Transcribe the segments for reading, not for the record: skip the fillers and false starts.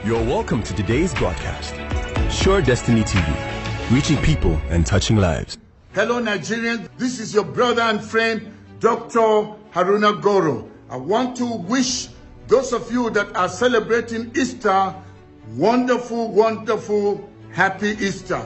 You're welcome to today's broadcast. Sure Destiny TV, reaching people and touching lives. Hello Nigerians, this is your brother and friend, Dr. Haruna Goro. I want to wish those of you that are celebrating Easter, wonderful, wonderful, happy Easter.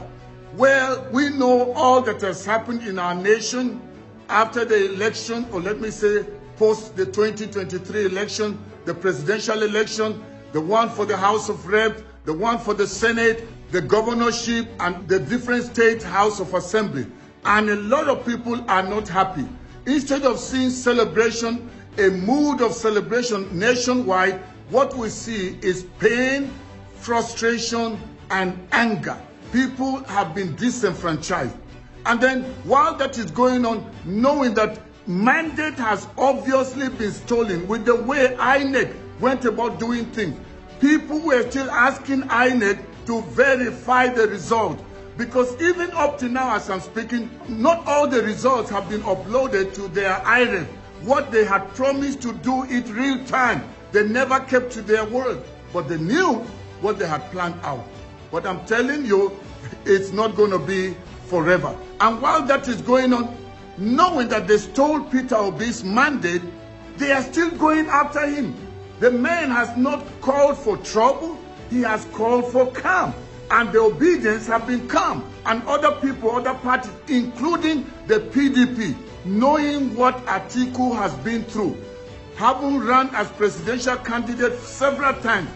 Well, we know all that has happened in our nation after the election, or let me say post the 2023 election, the presidential election, the one for the House of Reps, the one for the Senate, the governorship, and the different state House of Assembly. And a lot of people are not happy. Instead of seeing celebration, a mood of celebration nationwide, what we see is pain, frustration, and anger. People have been disenfranchised. And then while that is going on, knowing that mandate has obviously been stolen with the way INEC went about doing things, people were still asking INEC to verify the result. Because even up to now as I'm speaking, not all the results have been uploaded to their IREF. What they had promised to do it real time, they never kept to their word. But they knew what they had planned out. But I'm telling you, it's not going to be forever. And while that is going on, knowing that they stole Peter Obi's mandate, they are still going after him. The man has not called for trouble, he has called for calm. And the obedience have been calm. And other people, other parties, including the PDP, knowing what Atiku has been through, having run as presidential candidate several times,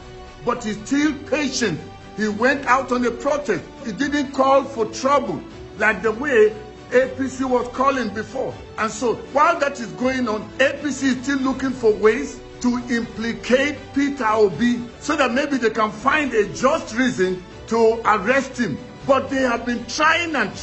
but he's still patient. He went out on a protest. He didn't call for trouble like the way APC was calling before. And so while that is going on, APC is still looking for ways to implicate Peter Obi so that maybe they can find a just reason to arrest him. But they have been trying and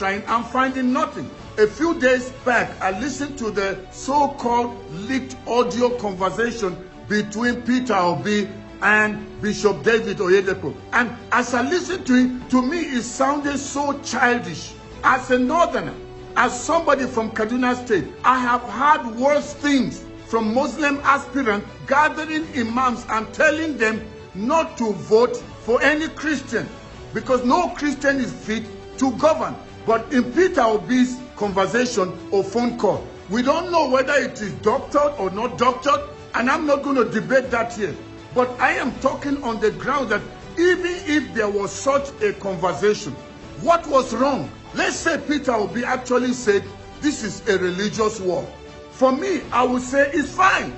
finding nothing. A few days back, I listened to the so-called leaked audio conversation between Peter Obi and Bishop David Oyedepo. And as I listened to it, to me it sounded so childish. As a northerner, as somebody from Kaduna State, I have heard worse things from Muslim aspirants gathering imams and telling them not to vote for any Christian because no Christian is fit to govern. But in Peter Obi's conversation or phone call, we don't know whether it is doctored or not doctored, and I'm not going to debate that here. But I am talking on the ground that even if there was such a conversation, what was wrong? Let's say Peter Obi actually said, this is a religious war. For me, I would say it's fine.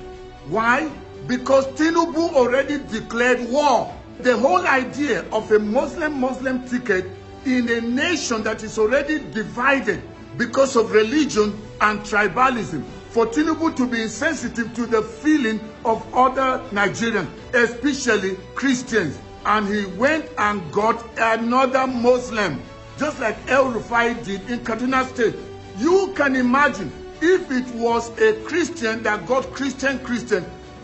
Why? Because Tinubu already declared war. The whole idea of a Muslim ticket in a nation that is already divided because of religion and tribalism, for Tinubu to be insensitive to the feeling of other Nigerians, especially Christians. And he went and got another Muslim, just like El Rufai did in Kaduna State. You can imagine if it was a Christian that got Christian,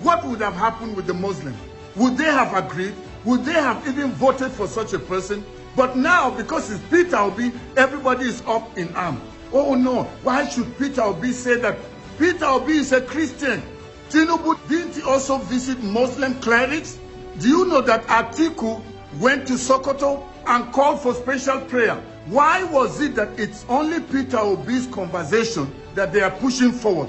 what would have happened with the Muslim? Would they have agreed? Would they have even voted for such a person? But now, because it's Peter Obi, everybody is up in arms. Oh no, why should Peter Obi say that? Peter Obi is a Christian. Tinubu, didn't he also visit Muslim clerics? Do you know that Atiku went to Sokoto and called for special prayer? Why was it that it's only Peter Obi's conversation that they are pushing forward?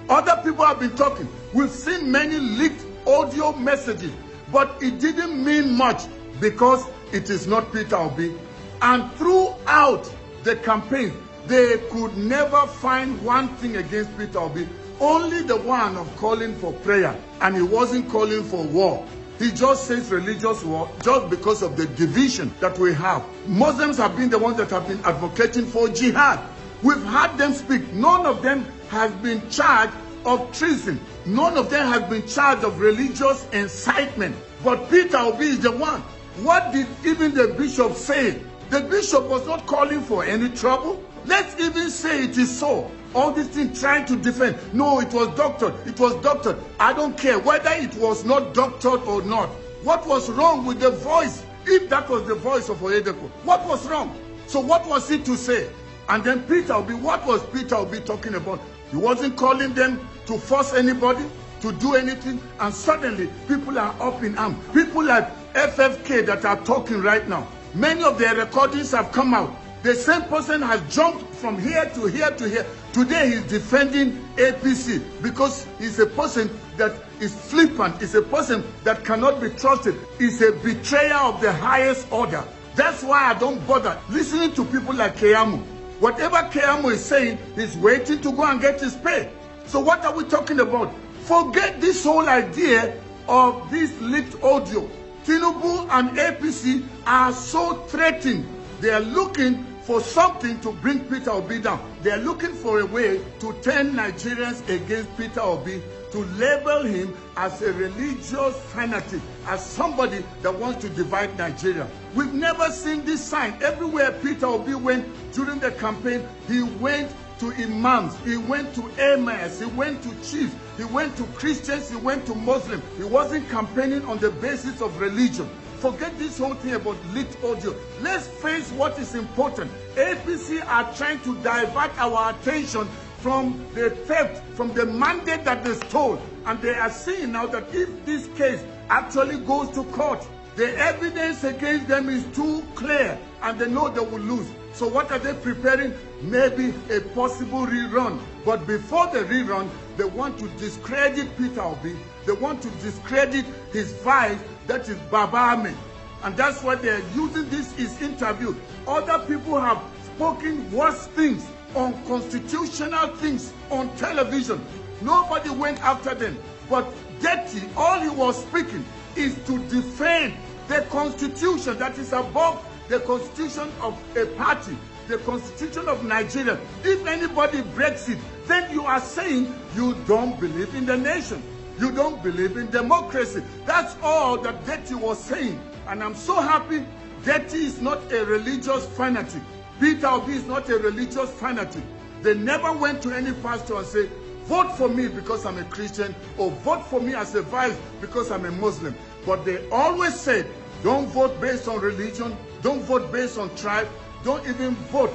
Other people have been talking. We've seen many leaked audio messages, but it didn't mean much because it is not Peter Obi. And throughout the campaign, they could never find one thing against Peter Obi, only the one of calling for prayer. And he wasn't calling for war. He just says religious war just because of the division that we have. Muslims have been the ones that have been advocating for jihad. We've had them speak. None of them has been charged of treason. None of them has been charged of religious incitement. But Peter Obi is the one. What did even the bishop say? The bishop was not calling for any trouble. Let's even say it is so. All this thing trying to defend. No, it was doctored. It was doctored. I don't care whether it was not doctored or not. What was wrong with the voice? If that was the voice of Oyedepo, what was wrong? So what was he to say? And then Peter Obi, what was Peter Obi talking about? He wasn't calling them to force anybody, to do anything, and suddenly people are up in arms. People like FFK that are talking right now, many of their recordings have come out. The same person has jumped from here to here to here. Today he's defending APC because he's a person that is flippant. He's a person that cannot be trusted. He's a betrayer of the highest order. That's why I don't bother listening to people like Keyamo. Whatever Keyamo is saying, he's waiting to go and get his pay. So what are we talking about? Forget this whole idea of this leaked audio. Tinubu and APC are so threatened. They are looking for something to bring Peter Obi down. They are looking for a way to turn Nigerians against Peter Obi, to label him as a religious fanatic, as somebody that wants to divide Nigeria. We've never seen this sign. Everywhere Peter Obi went during the campaign, he went to imams, he went to emirs, he went to chiefs, he went to Christians, he went to Muslims. He wasn't campaigning on the basis of religion. Forget this whole thing about leaked audio. Let's face what is important. APC are trying to divert our attention from the theft, from the mandate that they stole. And they are seeing now that if this case actually goes to court, the evidence against them is too clear and they know they will lose. So what are they preparing? Maybe a possible rerun. But before the rerun, they want to discredit Peter Obi. They want to discredit his vice, that is Baba Ahmed. And that's why they're using this his interview. Other people have spoken worse things, unconstitutional things on television. Nobody went after them. But Getty, all he was speaking is to defend the constitution that is above the constitution of a party, the constitution of Nigeria. If anybody breaks it, then you are saying you don't believe in the nation. You don't believe in democracy. That's all that Getty was saying. And I'm so happy Getty is not a religious fanatic. Peter Obi is not a religious fanatic. They never went to any pastor and said, vote for me because I'm a Christian, or vote for me as a vice because I'm a Muslim. But they always said, don't vote based on religion, don't vote based on tribe, don't even vote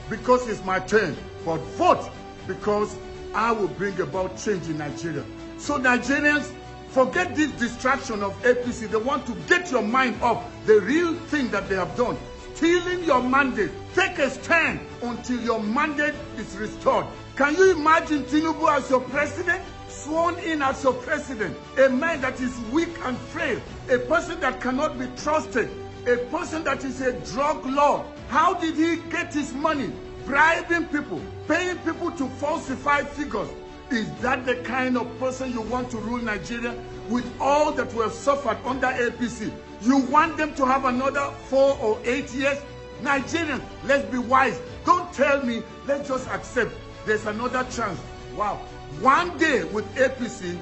because it's my turn, but vote because I will bring about change in Nigeria. So Nigerians, forget this distraction of APC. They want to get your mind off the real thing that they have done. Stealing your mandate. Take a stand until your mandate is restored. Can you imagine Tinubu as your president? Sworn in as your president. A man that is weak and frail. A person that cannot be trusted. A person that is a drug lord. How did he get his money? Bribing people. Paying people to falsify figures. Is that the kind of person you want to rule Nigeria? With all that we have suffered under APC, you want them to have another 4 or 8 years? Nigerians, let's be wise. Don't tell me, let's just accept there's another chance. Wow. One day with APC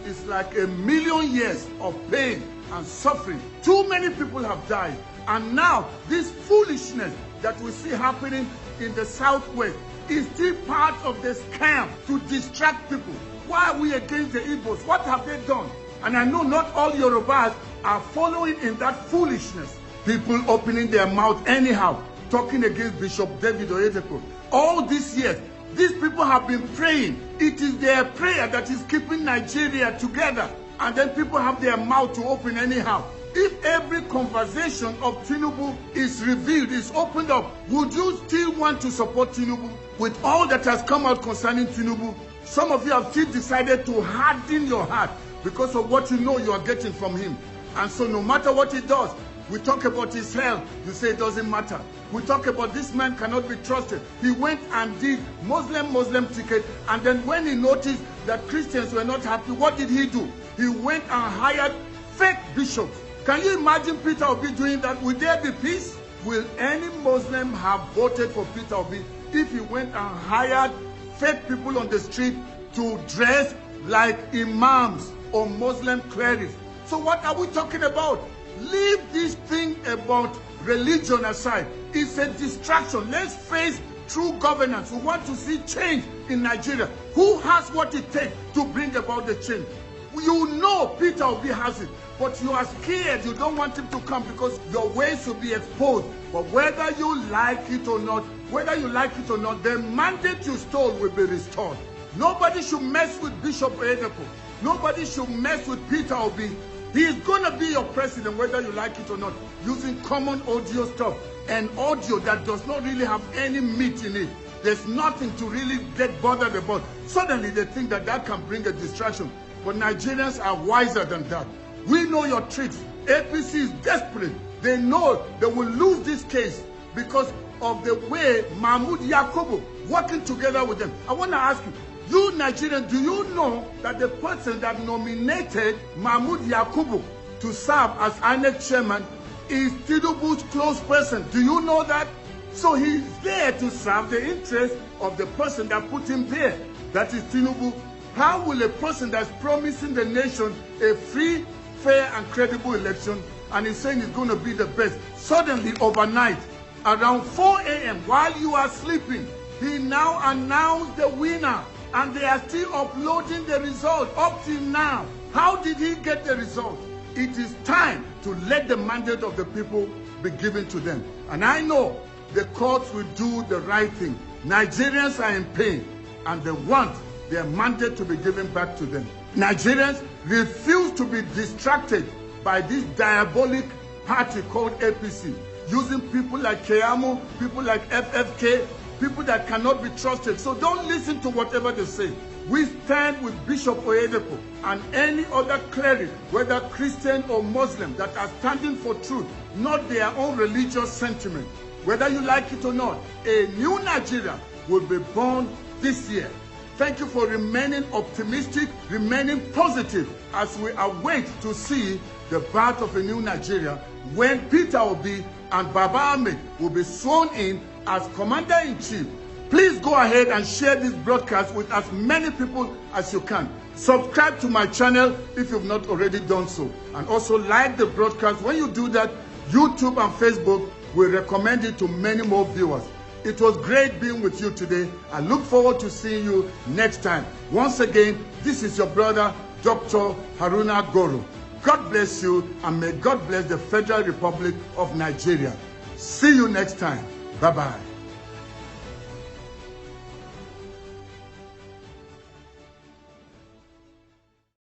is like 1,000,000 years of pain and suffering. Too many people have died. And now, this foolishness that we see happening in the Southwest is still part of the scam to distract people. Why are we against the Igbos? What have they done? And I know not all Yorubas are following in that foolishness. People opening their mouth anyhow, talking against Bishop David Oyedepo. All these years, these people have been praying. It is their prayer that is keeping Nigeria together. And then people have their mouth to open anyhow. If every conversation of Tinubu is revealed, is opened up, would you still want to support Tinubu? With all that has come out concerning Tinubu, some of you have still decided to harden your heart because of what you know you are getting from him. And so no matter what he does, we talk about his health, you say it doesn't matter. We talk about this man cannot be trusted. He went and did Muslim ticket, and then when he noticed that Christians were not happy, what did he do? He went and hired fake bishops. Can you imagine Peter Obi doing that? Will there be peace? Will any Muslim have voted for Peter Obi if he went and hired fake people on the street to dress like imams or Muslim clerics? So what are we talking about? Leave this thing about religion aside. It's a distraction. Let's face true governance. We want to see change in Nigeria. Who has what it takes to bring about the change? You know Peter Obi has it, but you are scared. You don't want him to come because your ways will be exposed. But whether you like it or not, the mandate you stole will be restored. Nobody should mess with Bishop Oyedepo. Nobody should mess with Peter Obi. He is going to be your president, whether you like it or not, using common audio stuff and audio that does not really have any meat in it. There's nothing to really get bothered about. Suddenly they think that that can bring a distraction. But Nigerians are wiser than that. We know your tricks. APC is desperate. They know they will lose this case because of the way Mahmoud Yakubu working together with them. I want to ask you, you Nigerians, do you know that the person that nominated Mahmoud Yakubu to serve as INEC chairman is Tinubu's close person? Do you know that? So he's there to serve the interest of the person that put him there. That is Tinubu. How will a person that's promising the nation a free, fair, and credible election, and he's saying he's going to be the best, suddenly overnight, around 4 a.m., while you are sleeping, he now announced the winner, and they are still uploading the result up till now. How did he get the result? It is time to let the mandate of the people be given to them. And I know the courts will do the right thing. Nigerians are in pain, and they want their mandate to be given back to them. Nigerians refuse to be distracted by this diabolic party called APC, using people like Keyamo, people like FFK, people that cannot be trusted. So don't listen to whatever they say. We stand with Bishop Oyedepo and any other cleric, whether Christian or Muslim, that are standing for truth, not their own religious sentiment. Whether you like it or not, a new Nigeria will be born this year. Thank you for remaining optimistic, remaining positive as we await to see the birth of a new Nigeria when Peter Obi and Baba Ahmed will be sworn in as Commander-in-Chief. Please go ahead and share this broadcast with as many people as you can. Subscribe to my channel if you've not already done so. And also like the broadcast. When you do that, YouTube and Facebook will recommend it to many more viewers. It was great being with you today. I look forward to seeing you next time. Once again, this is your brother, Dr. Haruna Goro. God bless you, and may God bless the Federal Republic of Nigeria. See you next time. Bye-bye.